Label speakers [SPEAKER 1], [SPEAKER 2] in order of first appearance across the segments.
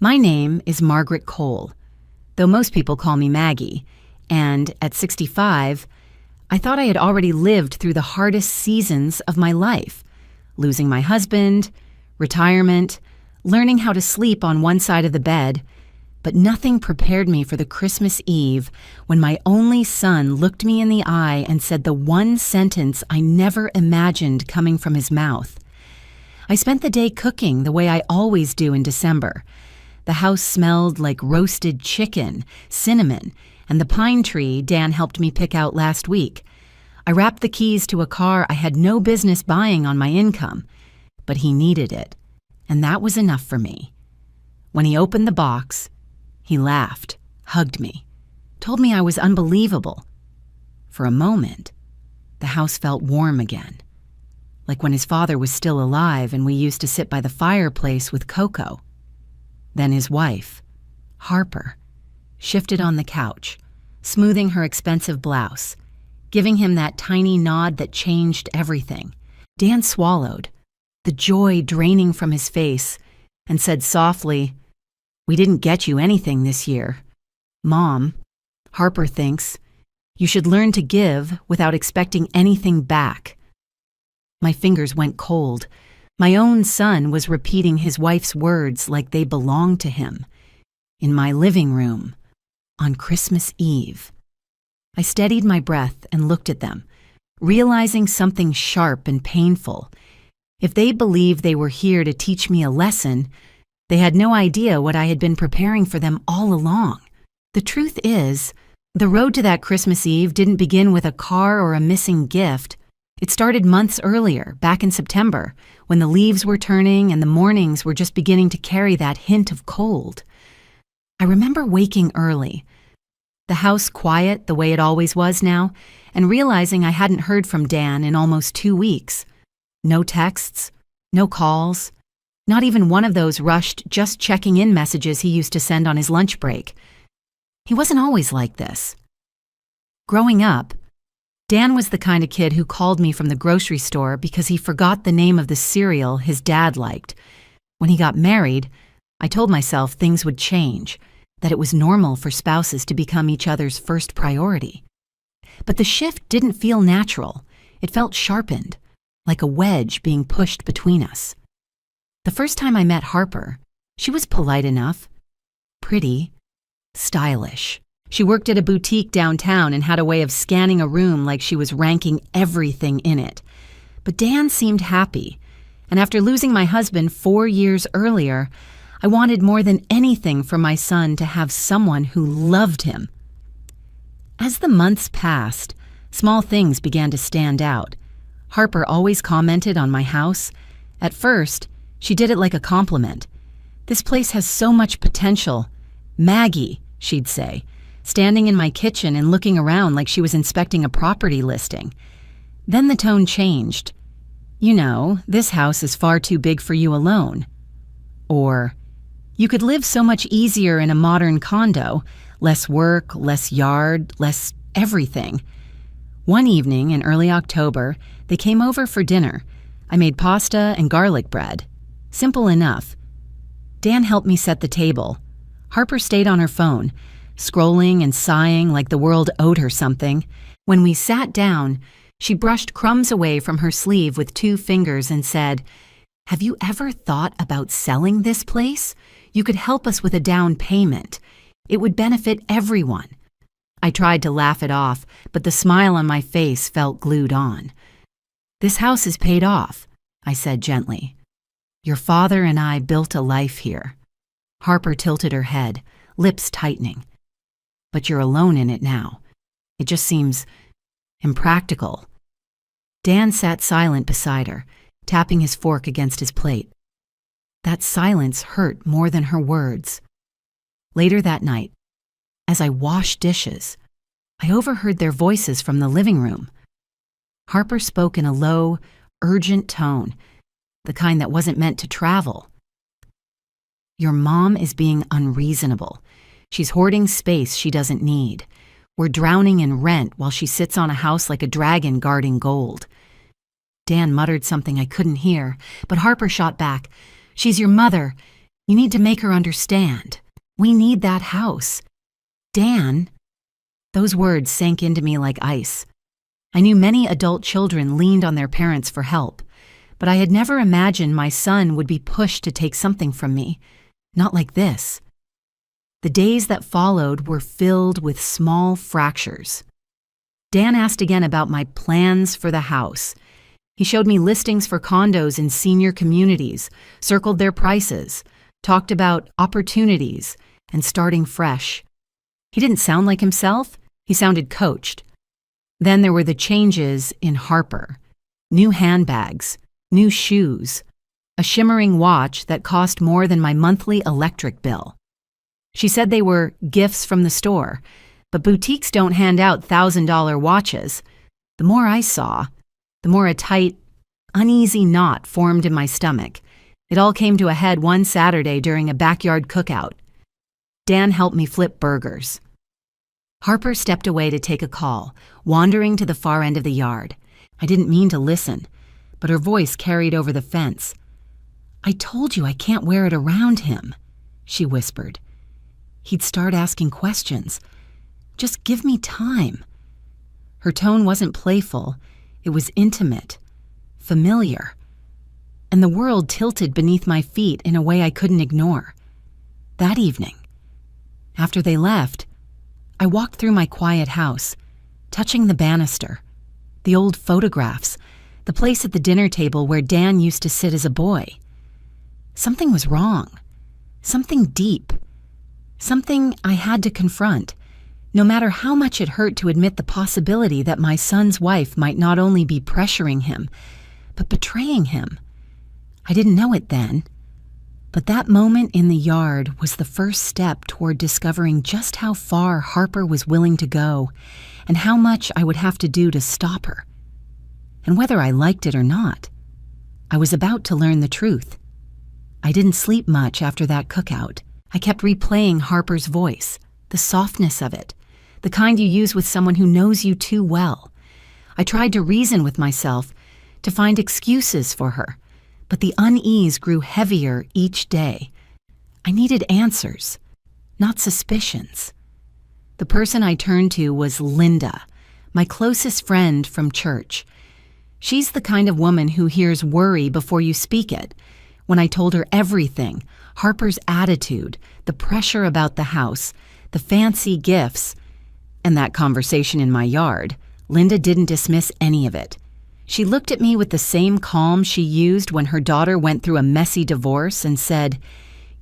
[SPEAKER 1] My name is Margaret Cole, though most people call me Maggie, and at 65, I thought I had already lived through the hardest seasons of my life, losing my husband, retirement, learning how to sleep on one side of the bed, but nothing prepared me for the Christmas Eve when my only son looked me in the eye and said the one sentence I never imagined coming from his mouth. I spent the day cooking the way I always do in December. The house smelled like roasted chicken, cinnamon, and the pine tree Dan helped me pick out last week. I wrapped the keys to a car I had no business buying on my income, but he needed it, and that was enough for me. When he opened the box, he laughed, hugged me, told me I was unbelievable. For a moment, the house felt warm again, like when his father was still alive and we used to sit by the fireplace with Coco. Then his wife, Harper, shifted on the couch, smoothing her expensive blouse, giving him that tiny nod that changed everything. Dan swallowed, the joy draining from his face, and said softly, "We didn't get you anything this year. Mom, Harper thinks, you should learn to give without expecting anything back." My fingers went cold. My own son was repeating his wife's words like they belonged to him. In my living room, on Christmas Eve. I steadied my breath and looked at them, realizing something sharp and painful. If they believed they were here to teach me a lesson, they had no idea what I had been preparing for them all along. The truth is, the road to that Christmas Eve didn't begin with a car or a missing gift. It started months earlier, back in September, when the leaves were turning and the mornings were just beginning to carry that hint of cold. I remember waking early, the house quiet the way it always was now, and realizing I hadn't heard from Dan in almost 2 weeks. No texts, no calls, not even one of those rushed just checking in messages he used to send on his lunch break. He wasn't always like this. Growing up, Dan was the kind of kid who called me from the grocery store because he forgot the name of the cereal his dad liked. When he got married, I told myself things would change, that it was normal for spouses to become each other's first priority. But the shift didn't feel natural. It felt sharpened, like a wedge being pushed between us. The first time I met Harper, she was polite enough, pretty, stylish. She worked at a boutique downtown and had a way of scanning a room like she was ranking everything in it. But Dan seemed happy, and after losing my husband 4 years earlier, I wanted more than anything for my son to have someone who loved him. As the months passed, small things began to stand out. Harper always commented on my house. At first, she did it like a compliment. "This place has so much potential. Maggie," she'd say, standing in my kitchen and looking around like she was inspecting a property listing. Then the tone changed. "You know, this house is far too big for you alone." Or, "You could live so much easier in a modern condo, less work, less yard, less everything." One evening in early October, they came over for dinner. I made pasta and garlic bread. Simple enough. Dan helped me set the table. Harper stayed on her phone, scrolling and sighing like the world owed her something. When we sat down, she brushed crumbs away from her sleeve with 2 fingers and said, "Have you ever thought about selling this place? You could help us with a down payment. It would benefit everyone." I tried to laugh it off, but the smile on my face felt glued on. "This house is paid off," I said gently. "Your father and I built a life here." Harper tilted her head, lips tightening. "But you're alone in it now. It just seems impractical." Dan sat silent beside her, tapping his fork against his plate. That silence hurt more than her words. Later that night, as I washed dishes, I overheard their voices from the living room. Harper spoke in a low, urgent tone, the kind that wasn't meant to travel. "Your mom is being unreasonable. She's hoarding space she doesn't need. We're drowning in rent while she sits on a house like a dragon guarding gold." Dan muttered something I couldn't hear, but Harper shot back, "She's your mother. You need to make her understand. We need that house. Dan, those words sank into me like ice. I knew many adult children leaned on their parents for help, but I had never imagined my son would be pushed to take something from me. Not like this. The days that followed were filled with small fractures. Dan asked again about my plans for the house. He showed me listings for condos in senior communities, circled their prices, talked about opportunities, and starting fresh. He didn't sound like himself. He sounded coached. Then there were the changes in Harper. New handbags, new shoes, a shimmering watch that cost more than my monthly electric bill. She said they were gifts from the store, but boutiques don't hand out $1,000 watches. The more I saw, the more a tight, uneasy knot formed in my stomach. It all came to a head one Saturday during a backyard cookout. Dan helped me flip burgers. Harper stepped away to take a call, wandering to the far end of the yard. I didn't mean to listen, but her voice carried over the fence. "I told you I can't wear it around him," she whispered. "He'd start asking questions. Just give me time." Her tone wasn't playful. It was intimate, familiar, and the world tilted beneath my feet in a way I couldn't ignore. That evening, after they left, I walked through my quiet house, touching the banister, the old photographs, the place at the dinner table where Dan used to sit as a boy. Something was wrong, something deep, something I had to confront, no matter how much it hurt to admit the possibility that my son's wife might not only be pressuring him, but betraying him. I didn't know it then, but that moment in the yard was the first step toward discovering just how far Harper was willing to go and how much I would have to do to stop her. And whether I liked it or not, I was about to learn the truth. I didn't sleep much after that cookout. I kept replaying Harper's voice, the softness of it, the kind you use with someone who knows you too well. I tried to reason with myself, to find excuses for her, but the unease grew heavier each day. I needed answers, not suspicions. The person I turned to was Linda, my closest friend from church. She's the kind of woman who hears worry before you speak it. When I told her everything, Harper's attitude, the pressure about the house, the fancy gifts, and that conversation in my yard, Linda didn't dismiss any of it. She looked at me with the same calm she used when her daughter went through a messy divorce and said,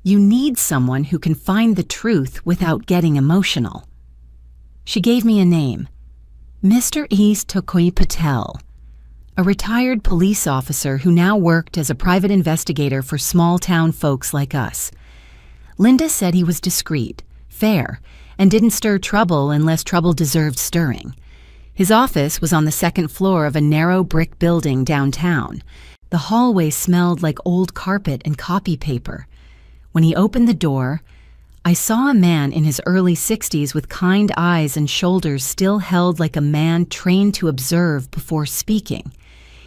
[SPEAKER 1] "You need someone who can find the truth without getting emotional." She gave me a name, Mr. East Tokoi Patel, a retired police officer who now worked as a private investigator for small-town folks like us. Linda said he was discreet, fair, and didn't stir trouble unless trouble deserved stirring. His office was on the second floor of a narrow brick building downtown. The hallway smelled like old carpet and copy paper. When he opened the door, I saw a man in his early 60s with kind eyes and shoulders still held like a man trained to observe before speaking.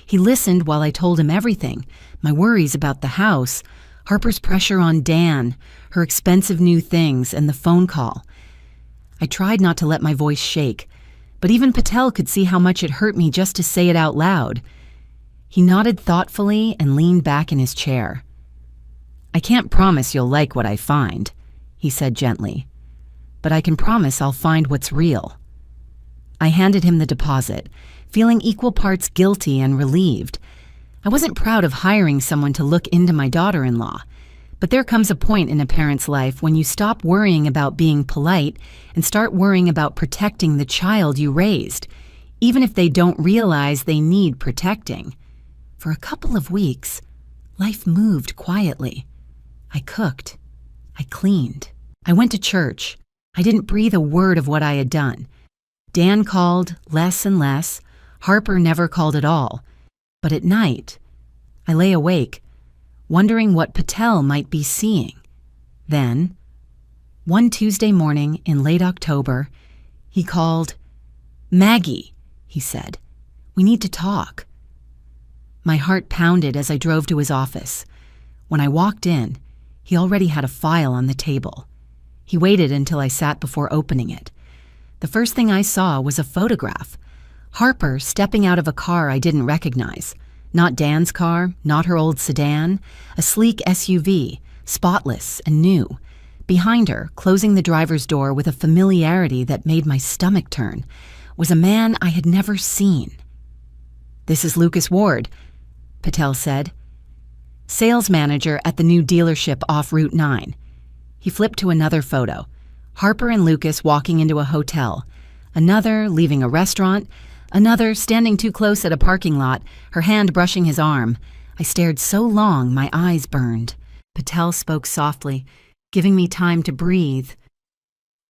[SPEAKER 1] He listened while I told him everything, my worries about the house, Harper's pressure on Dan, her expensive new things, and the phone call. I tried not to let my voice shake, but even Patel could see how much it hurt me just to say it out loud. He nodded thoughtfully and leaned back in his chair. "I can't promise you'll like what I find," he said gently, "but I can promise I'll find what's real." I handed him the deposit, feeling equal parts guilty and relieved. I wasn't proud of hiring someone to look into my daughter-in-law, but there comes a point in a parent's life when you stop worrying about being polite and start worrying about protecting the child you raised, even if they don't realize they need protecting. For a couple of weeks, life moved quietly. I cooked. I cleaned. I went to church. I didn't breathe a word of what I had done. Dan called less and less. Harper never called at all. But at night, I lay awake, wondering what Patel might be seeing. Then, one Tuesday morning in late October, he called. "Maggie," he said, "we need to talk." My heart pounded as I drove to his office. When I walked in, He already had a file on the table. He waited until I sat before opening it. The first thing I saw was a photograph. Harper stepping out of a car I didn't recognize. Not Dan's car, not her old sedan, a sleek SUV, spotless and new. Behind her, closing the driver's door with a familiarity that made my stomach turn, was a man I had never seen. "This is Lucas Ward," Patel said. "Sales manager at the new dealership off Route 9. He flipped to another photo. Harper and Lucas walking into a hotel. Another leaving a restaurant. Another standing too close at a parking lot, her hand brushing his arm. I stared so long my eyes burned. Patel spoke softly, giving me time to breathe.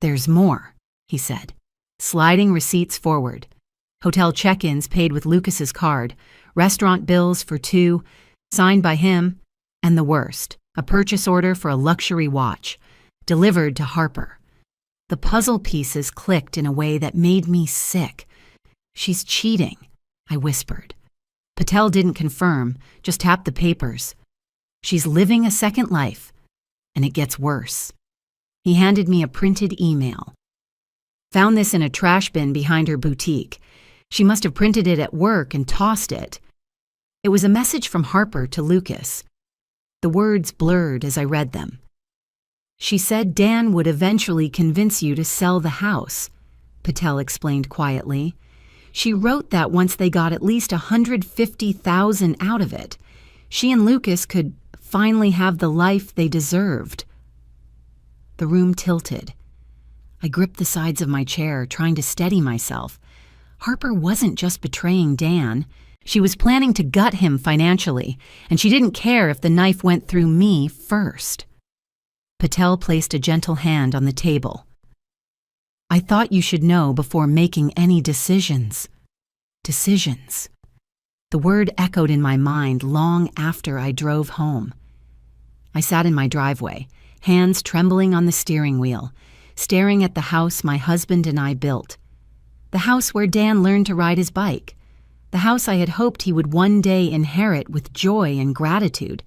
[SPEAKER 1] "There's more," he said, sliding receipts forward. Hotel check-ins paid with Lucas's card, restaurant bills for two, signed by him, and the worst, a purchase order for a luxury watch, delivered to Harper. The puzzle pieces clicked in a way that made me sick. "She's cheating," I whispered. Patel didn't confirm, just tapped the papers. "She's living a second life, and it gets worse." He handed me a printed email. "Found this in a trash bin behind her boutique. She must have printed it at work and tossed it." It was a message from Harper to Lucas. The words blurred as I read them. "She said Dan would eventually convince you to sell the house," Patel explained quietly. "She wrote that once they got at least $150,000 out of it, she and Lucas could finally have the life they deserved." The room tilted. I gripped the sides of my chair, trying to steady myself. Harper wasn't just betraying Dan. She was planning to gut him financially, and she didn't care if the knife went through me first. Patel placed a gentle hand on the table. "I thought you should know before making any decisions." Decisions. The word echoed in my mind long after I drove home. I sat in my driveway, hands trembling on the steering wheel, staring at the house my husband and I built. The house where Dan learned to ride his bike. The house I had hoped he would one day inherit with joy and gratitude.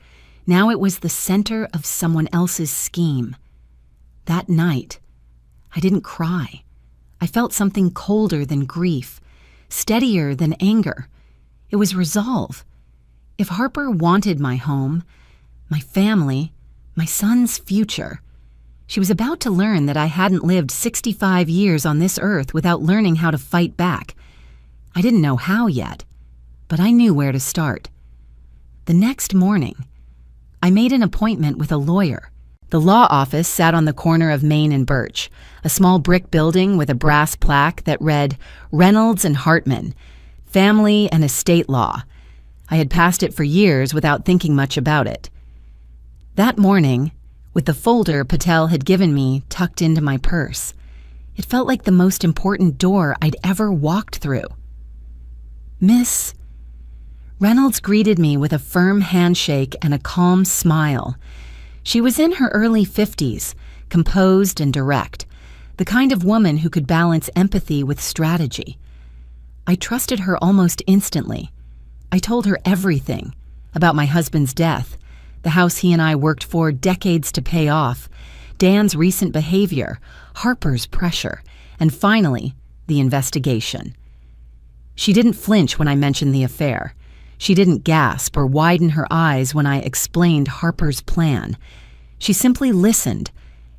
[SPEAKER 1] Now it was the center of someone else's scheme. That night, I didn't cry. I felt something colder than grief, steadier than anger. It was resolve. If Harper wanted my home, my family, my son's future, she was about to learn that I hadn't lived 65 years on this earth without learning how to fight back. I didn't know how yet, but I knew where to start. The next morning, I made an appointment with a lawyer. The law office sat on the corner of Main and Birch, a small brick building with a brass plaque that read Reynolds and Hartman, Family and Estate Law. I had passed it for years without thinking much about it. That morning, with the folder Patel had given me tucked into my purse, it felt like the most important door I'd ever walked through. "Miss..." Reynolds greeted me with a firm handshake and a calm smile. She was in her early 50s, composed and direct, the kind of woman who could balance empathy with strategy. I trusted her almost instantly. I told her everything about my husband's death, the house he and I worked for decades to pay off, Dan's recent behavior, Harper's pressure, and finally, the investigation. She didn't flinch when I mentioned the affair. She didn't gasp or widen her eyes when I explained Harper's plan. She simply listened,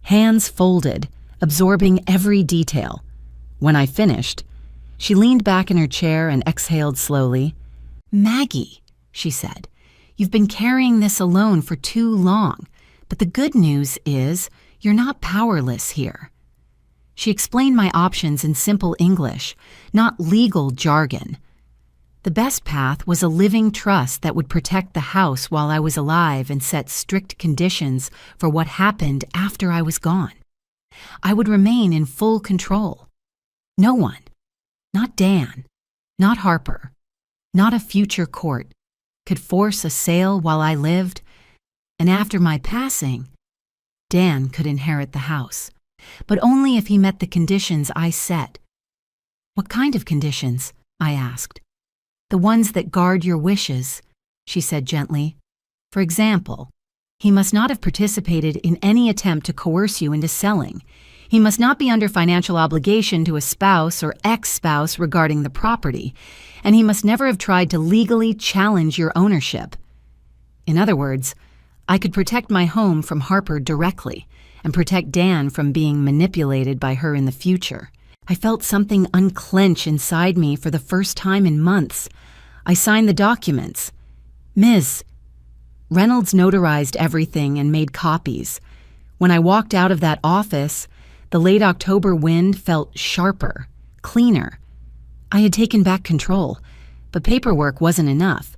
[SPEAKER 1] hands folded, absorbing every detail. When I finished, she leaned back in her chair and exhaled slowly. "Maggie," she said, "you've been carrying this alone for too long, but the good news is you're not powerless here." She explained my options in simple English, not legal jargon. The best path was a living trust that would protect the house while I was alive and set strict conditions for what happened after I was gone. I would remain in full control. No one, not Dan, not Harper, not a future court, could force a sale while I lived, and after my passing, Dan could inherit the house, but only if he met the conditions I set. "What kind of conditions?" I asked. "The ones that guard your wishes," she said gently. "For example, He must not have participated in any attempt to coerce you into selling. He must not be under financial obligation to a spouse or ex-spouse regarding the property, and he must never have tried to legally challenge your ownership. In other words, I could protect my home from Harper directly and protect Dan from being manipulated by her in the future. I felt something unclench inside me for the first time in months. I signed the documents. Ms. Reynolds notarized everything and made copies. When I walked out of that office, the late October wind felt sharper, cleaner. I had taken back control, but paperwork wasn't enough.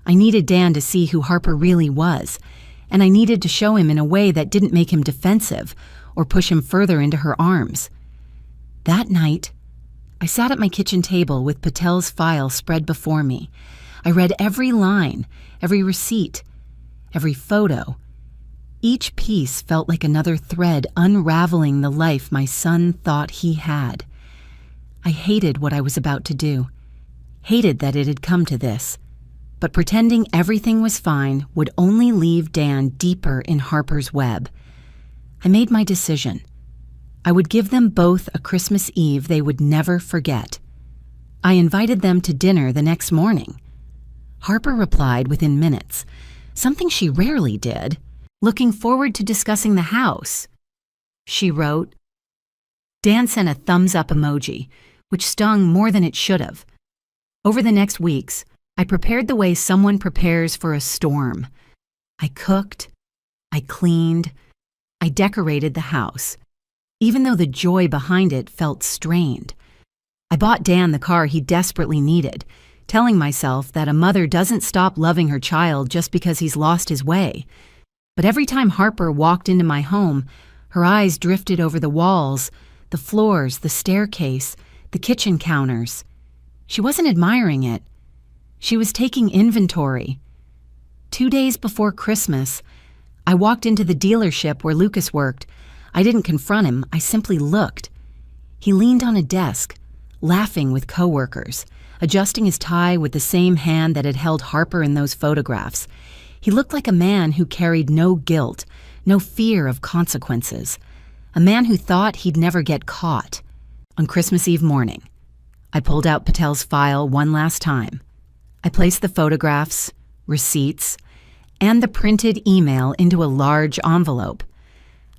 [SPEAKER 1] I needed Dan to see who Harper really was, and I needed to show him in a way that didn't make him defensive or push him further into her arms. That night, I sat at my kitchen table with Patel's file spread before me. I read every line, every receipt, every photo. Each piece felt like another thread unraveling the life my son thought he had. I hated what I was about to do, hated that it had come to this, but pretending everything was fine would only leave Dan deeper in Harper's web. I made my decision. I would give them both a Christmas Eve they would never forget. I invited them to dinner the next morning. Harper replied within minutes, something she rarely did. Looking forward to discussing the house. She wrote. Dan sent a thumbs-up emoji, which stung more than it should have. Over the next weeks, I prepared the way someone prepares for a storm. I cooked, I cleaned, I decorated the house, even though the joy behind it felt strained. I bought Dan the car he desperately needed, telling myself that a mother doesn't stop loving her child just because he's lost his way. But every time Harper walked into my home, her eyes drifted over the walls, the floors, the staircase, the kitchen counters. She wasn't admiring it. She was taking inventory. 2 days before Christmas, I walked into the dealership where Lucas worked. I didn't confront him, I simply looked. He leaned on a desk, laughing with coworkers, adjusting his tie with the same hand that had held Harper in those photographs. He looked like a man who carried no guilt, no fear of consequences, a man who thought he'd never get caught. On Christmas Eve morning, I pulled out Patel's file one last time. I placed the photographs, receipts, and the printed email into a large envelope.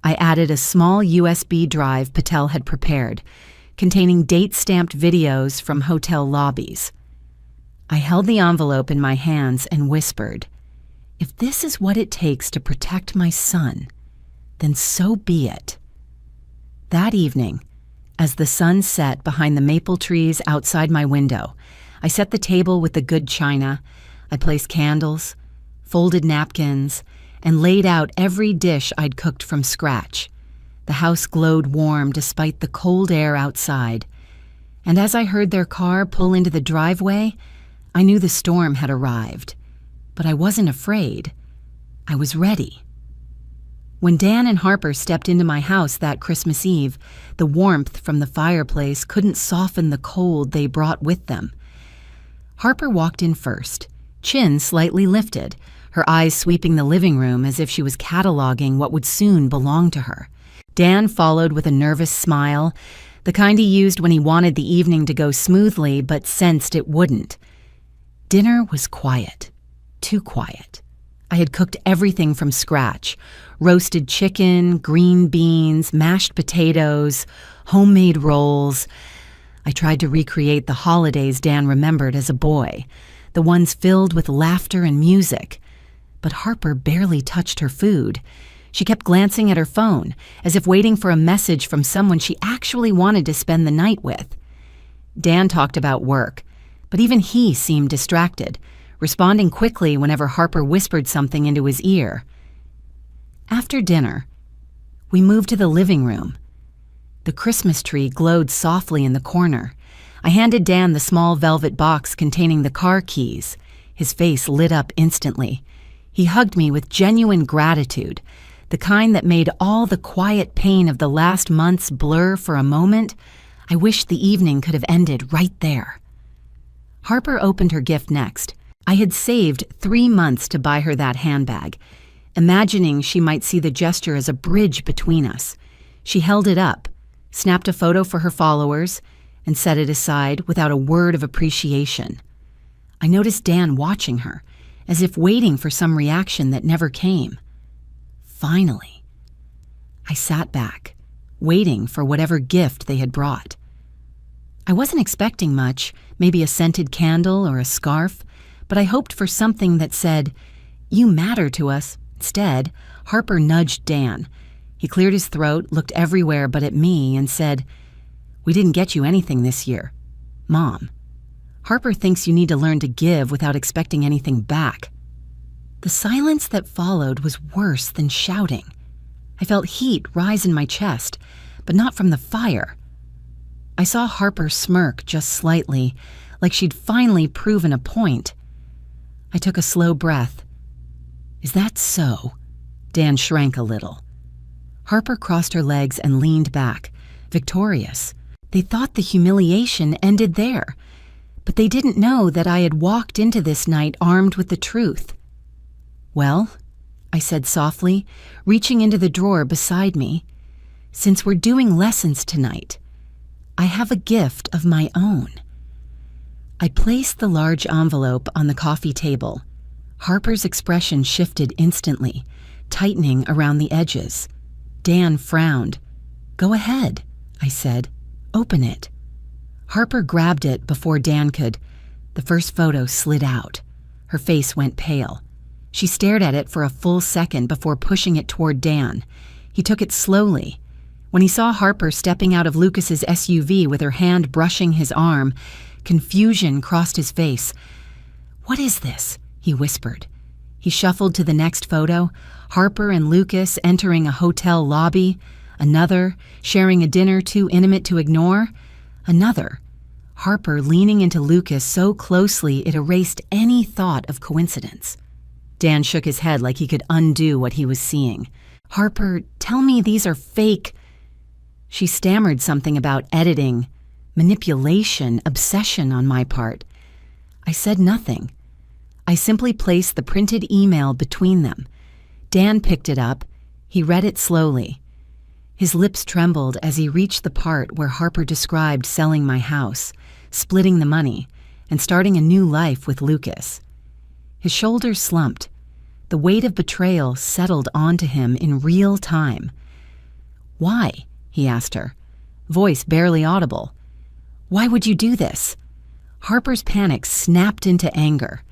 [SPEAKER 1] I added a small USB drive Patel had prepared, containing date-stamped videos from hotel lobbies. I held the envelope in my hands and whispered, "If this is what it takes to protect my son, then so be it." That evening, as the sun set behind the maple trees outside my window, I set the table with the good china. I placed candles, folded napkins, and laid out every dish I'd cooked from scratch. The house glowed warm despite the cold air outside. And as I heard their car pull into the driveway, I knew the storm had arrived. But I wasn't afraid. I was ready. When Dan and Harper stepped into my house that Christmas Eve, the warmth from the fireplace couldn't soften the cold they brought with them. Harper walked in first, chin slightly lifted, her eyes sweeping the living room as if she was cataloging what would soon belong to her. Dan followed with a nervous smile, the kind he used when he wanted the evening to go smoothly but sensed it wouldn't. Dinner was quiet. Too quiet. I had cooked everything from scratch: roasted chicken, green beans, mashed potatoes, homemade rolls. I tried to recreate the holidays Dan remembered as a boy, the ones filled with laughter and music. But Harper barely touched her food. She kept glancing at her phone, as if waiting for a message from someone she actually wanted to spend the night with. Dan talked about work, but even he seemed distracted, responding quickly whenever Harper whispered something into his ear. After dinner, we moved to the living room. The Christmas tree glowed softly in the corner. I handed Dan the small velvet box containing the car keys. His face lit up instantly. He hugged me with genuine gratitude, the kind that made all the quiet pain of the last months blur for a moment. I wished the evening could have ended right there. Harper opened her gift next. I had saved 3 months to buy her that handbag. imagining she might see the gesture as a bridge between us. She held it up, snapped a photo for her followers, and set it aside without a word of appreciation. I noticed Dan watching her, as if waiting for some reaction that never came. Finally, I sat back, waiting for whatever gift they had brought. I wasn't expecting much, maybe a scented candle or a scarf, but I hoped for something that said, "You matter to us." Instead, Harper nudged Dan. He cleared his throat, looked everywhere but at me, and said, "We didn't get you anything this year. Mom, Harper thinks you need to learn to give without expecting anything back." The silence that followed was worse than shouting. I felt heat rise in my chest, but not from the fire. I saw Harper smirk just slightly, like she'd finally proven a point. I took a slow breath. "Is that so?" Dan shrank a little. Harper crossed her legs and leaned back, victorious. They thought the humiliation ended there, but they didn't know that I had walked into this night armed with the truth. "Well," I said softly, reaching into the drawer beside me, "since we're doing lessons tonight, I have a gift of my own." I placed the large envelope on the coffee table. Harper's expression shifted instantly, tightening around the edges. Dan frowned. "Go ahead," I said. "Open it." Harper grabbed it before Dan could. The first photo slid out. Her face went pale. She stared at it for a full second before pushing it toward Dan. He took it slowly. When he saw Harper stepping out of Lucas's SUV with her hand brushing his arm, confusion crossed his face. "What is this?" he whispered. He shuffled to the next photo, Harper and Lucas entering a hotel lobby, another, sharing a dinner too intimate to ignore, another, Harper leaning into Lucas so closely it erased any thought of coincidence. Dan shook his head like he could undo what he was seeing. "Harper, tell me these are fake." She stammered something about editing, manipulation, obsession on my part. I said nothing. I simply placed the printed email between them. Dan picked it up. He read it slowly. His lips trembled as he reached the part where Harper described selling my house, splitting the money, and starting a new life with Lucas. His shoulders slumped. The weight of betrayal settled onto him in real time. "Why?" he asked her, voice barely audible. "Why would you do this?" Harper's panic snapped into anger.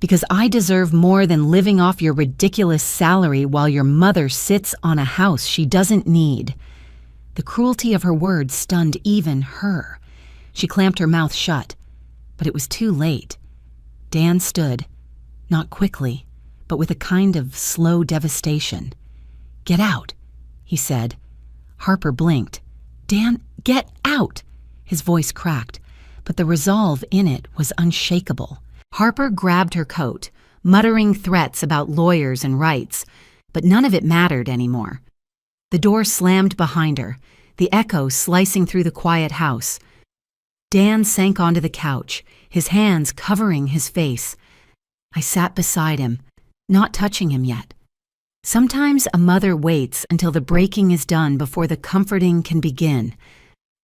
[SPEAKER 1] "Because I deserve more than living off your ridiculous salary while your mother sits on a house she doesn't need." The cruelty of her words stunned even her. She clamped her mouth shut, but it was too late. Dan stood, not quickly, but with a kind of slow devastation. "Get out," he said. Harper blinked. "Dan, get out!" His voice cracked, but the resolve in it was unshakable. Harper grabbed her coat, muttering threats about lawyers and rights, but none of it mattered anymore. The door slammed behind her, the echo slicing through the quiet house. Dan sank onto the couch, his hands covering his face. I sat beside him, not touching him yet. Sometimes a mother waits until the breaking is done before the comforting can begin.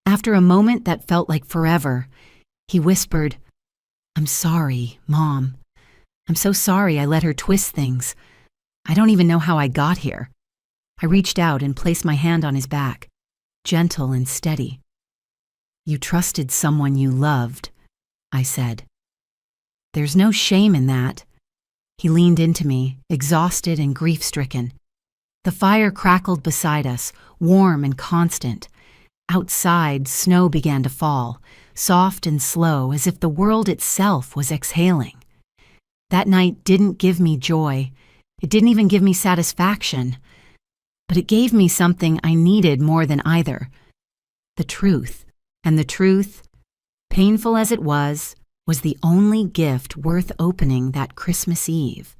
[SPEAKER 1] After a moment that felt like forever, he whispered, "I'm sorry, Mom. I'm so sorry I let her twist things. I don't even know how I got here." I reached out and placed my hand on his back, gentle and steady. "You trusted someone you loved," I said. "There's no shame in that." He leaned into me, exhausted and grief-stricken. The fire crackled beside us, warm and constant. Outside, snow began to fall, soft and slow, as if the world itself was exhaling. That night didn't give me joy. It didn't even give me satisfaction. But it gave me something I needed more than either. The truth. And the truth, painful as it was the only gift worth opening that Christmas Eve.